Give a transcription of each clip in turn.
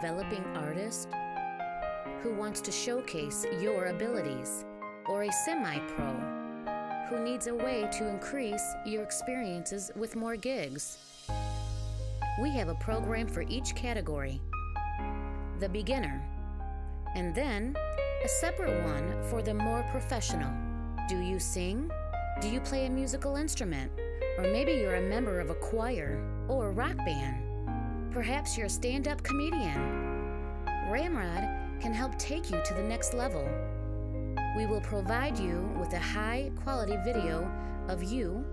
developing artist who wants to showcase your abilities, or a semi-pro who needs a way to increase your experiences with more gigs. We have a program for each category: the beginner, and then a separate one for the more professional. Do you sing? Do you play a musical instrument? Or maybe you're a member of a choir or a rock band. Perhaps you're a stand-up comedian. Ramrod can help take you to the next level. We will provide you with a high-quality video of you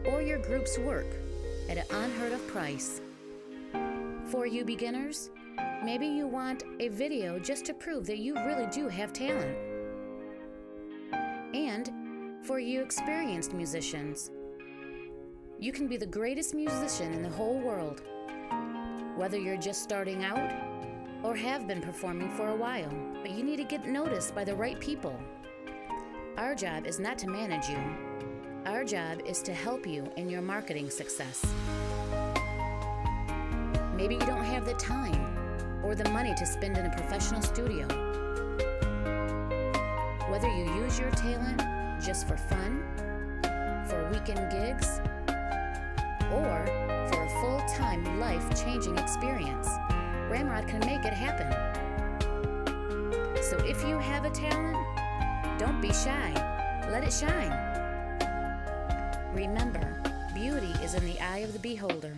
or your group's work at an unheard-of price. For you beginners, maybe you want a video just to prove that you really do have talent. And for you experienced musicians, you can be the greatest musician in the whole world, whether you're just starting out or have been performing for a while, but you need to get noticed by the right people. Our job is not to manage you. Our job is to help you in your marketing success. Maybe you don't have the time or the money to spend in a professional studio. Whether you use your talent just for fun, for weekend gigs, or for a full-time, life-changing experience, Ramrod can make it happen. So if you have a talent, don't be shy. Let it shine. Remember, beauty is in the eye of the beholder.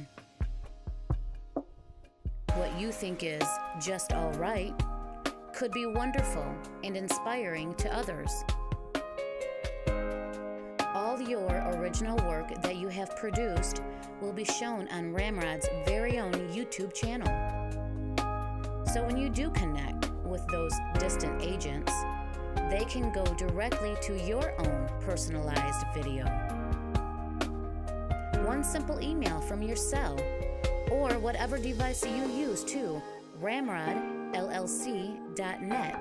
What you think is just all right could be wonderful and inspiring to others. All your original work that you have produced will be shown on Ramrod's very own YouTube channel. So when you do connect with those distant agents, they can go directly to your own personalized video. One simple email from your cell or whatever device you use to ramrodllc.net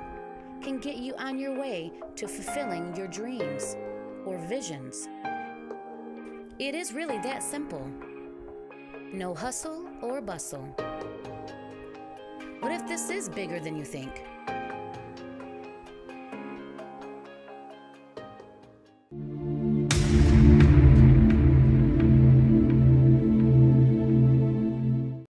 can get you on your way to fulfilling your dreams or visions. It is really that simple. No hustle or bustle. What if this is bigger than you think?